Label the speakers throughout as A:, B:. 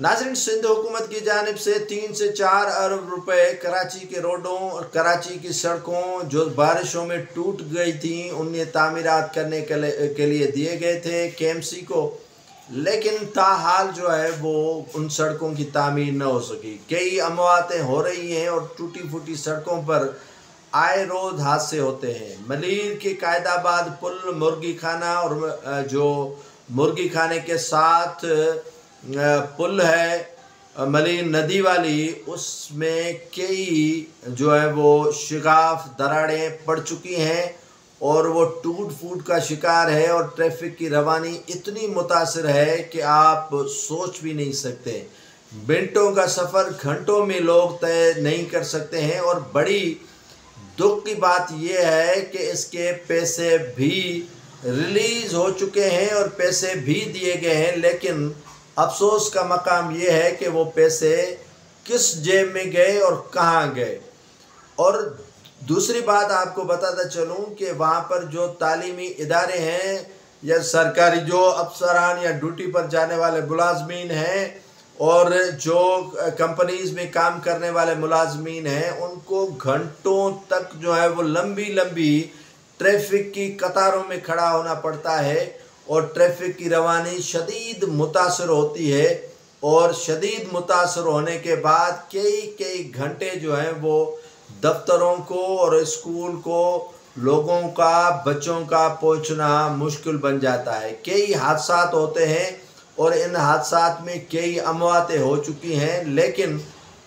A: नाज़रीन, सिंध हुकूमत की जानिब से 3 से 4 अरब रुपए कराची के रोडों और कराची की सड़कों जो बारिशों में टूट गई थी उन्हें तामीरात करने के लिए दिए गए थे KMC को, लेकिन ताहाल जो है वो उन सड़कों की तामीर न हो सकी। कई अमवातें हो रही हैं और टूटी फूटी सड़कों पर आए रोज हादसे होते हैं। मलीर के कायदाबाद पुल, मुर्गी खाना और जो मुर्गी खाने के साथ पुल है मलीर नदी वाली, उसमें कई जो है वो शिगाफ दरारें पड़ चुकी हैं और वो टूट फूट का शिकार है और ट्रैफिक की रवानी इतनी मुतासिर है कि आप सोच भी नहीं सकते। मिनटों का सफ़र घंटों में लोग तय नहीं कर सकते हैं और बड़ी दुख की बात यह है कि इसके पैसे भी रिलीज़ हो चुके हैं और पैसे भी दिए गए हैं, लेकिन अफसोस का मकाम यह है कि वो पैसे किस जेब में गए और कहाँ गए। और दूसरी बात आपको बताता चलूँ कि वहाँ पर जो तालीमी इदारे हैं या सरकारी जो अफसरान या ड्यूटी पर जाने वाले मुलाजमीन हैं और जो कंपनीज़ में काम करने वाले मुलाजमीन हैं, उनको घंटों तक जो है वो लंबी लंबी ट्रैफिक की कतारों में खड़ा होना पड़ता है और ट्रैफिक की रवानी शदीद मुतासर होती है और शदीद मुतासर होने के बाद कई घंटे जो हैं वो दफ्तरों को और स्कूल को लोगों का, बच्चों का पहुंचना मुश्किल बन जाता है। कई हादसात होते हैं और इन हादसात में कई अमवातें हो चुकी हैं, लेकिन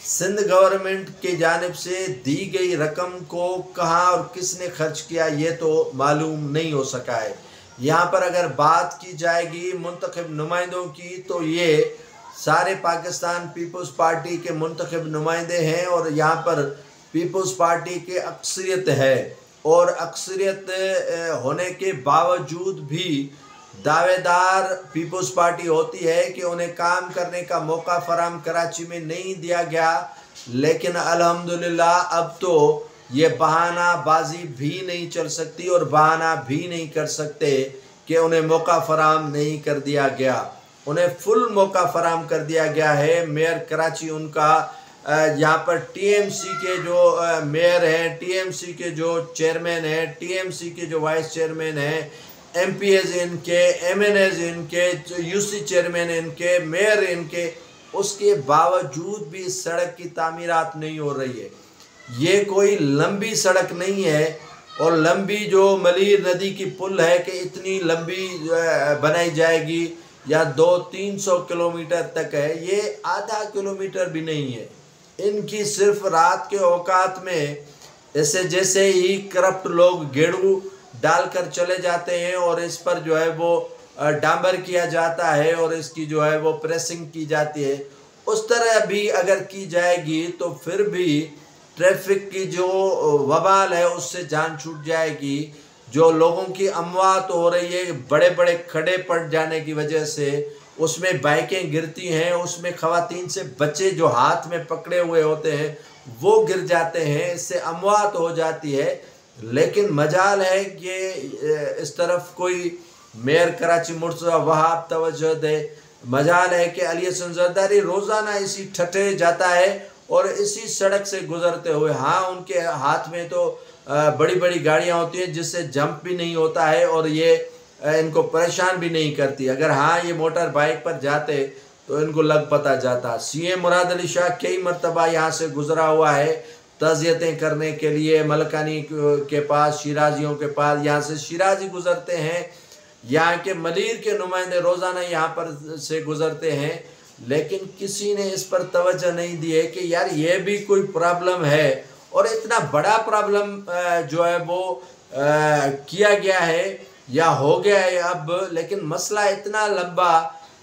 A: सिंध गवर्नमेंट की जानिब से दी गई रकम को कहाँ और किसने खर्च किया ये तो मालूम नहीं हो सका है। यहाँ पर अगर बात की जाएगी मुंतखब नुमाइंदों की तो ये सारे पाकिस्तान पीपल्स पार्टी के मुंतखब नुमाइंदे हैं और यहाँ पर पीपल्स पार्टी की अक्सरियत है और अक्सरियत होने के बावजूद भी दावेदार पीपल्स पार्टी होती है कि उन्हें काम करने का मौका फराहम कराची में नहीं दिया गया, लेकिन अल्हम्दुलिल्लाह अब तो ये बहाना बाजी भी नहीं चल सकती और बहाना भी नहीं कर सकते कि उन्हें मौका फराहम नहीं कर दिया गया। उन्हें फुल मौका फराहम कर दिया गया है। मेयर कराची उनका यहाँ पर TMC के जो मेयर हैं, TMC के जो चेयरमैन हैं, TMC के जो वाइस चेयरमैन हैं, MPs इनके, MNAs इनके, UC चेयरमैन इनके, मेयर इनके, उसके बावजूद भी सड़क की तामीरात नहीं हो रही है। ये कोई लंबी सड़क नहीं है और लंबी जो मलीर नदी की पुल है कि इतनी लंबी बनाई जाएगी या 200-300 किलोमीटर तक है, ये आधा किलोमीटर भी नहीं है। इनकी सिर्फ रात के औकात में ऐसे जैसे ही करप्ट लोग गेड़ू डालकर चले जाते हैं और इस पर जो है वो डांबर किया जाता है और इसकी जो है वो प्रेसिंग की जाती है, उस तरह भी अगर की जाएगी तो फिर भी ट्रैफिक की जो वबाल है उससे जान छूट जाएगी। जो लोगों की अमवात हो रही है बड़े बड़े खड़े पड़ जाने की वजह से, उसमें बाइकें गिरती हैं, उसमें ख़वातीन से बच्चे जो हाथ में पकड़े हुए होते हैं वो गिर जाते हैं, इससे अमवात हो जाती है। लेकिन मजाल है कि इस तरफ कोई मेयर कराची मुर्तज़ा वहाब तवज्जो दे। मजाल है कि अली हसन जरदारी रोज़ाना इसी ठठे जाता है और इसी सड़क से गुजरते हुए, हाँ उनके हाथ में तो बड़ी बड़ी गाड़ियाँ होती हैं जिससे जंप भी नहीं होता है और ये इनको परेशान भी नहीं करती। अगर हाँ ये मोटर बाइक पर जाते तो इनको लग पता जाता। CM मुराद अली शाह कई मरतबा यहाँ से गुजरा हुआ है तज़ियतें करने के लिए, मलकानी के पास, शिराजियों के पास। यहाँ से शिराजी गुजरते हैं, यहाँ के मलीर के नुमाइंदे रोज़ाना यहाँ पर से गुजरते हैं, लेकिन किसी ने इस पर तवज्जो नहीं दी है कि यार ये भी कोई प्रॉब्लम है और इतना बड़ा प्रॉब्लम जो है वो किया गया है या हो गया है अब। लेकिन मसला इतना लंबा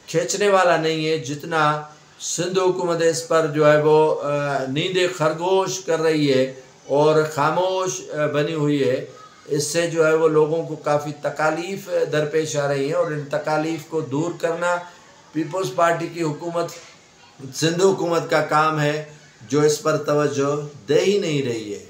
A: खींचने वाला नहीं है जितना सिंध हुकूमत इस पर जो है वो नींद खरगोश कर रही है और खामोश बनी हुई है। इससे जो है वो लोगों को काफ़ी तकालीफ दरपेश आ रही है और इन तकालीफ को दूर करना पीपल्स पार्टी की हुकूमत, सिंध हुकूमत का काम है, जो इस पर तवज्जो दे ही नहीं रही है।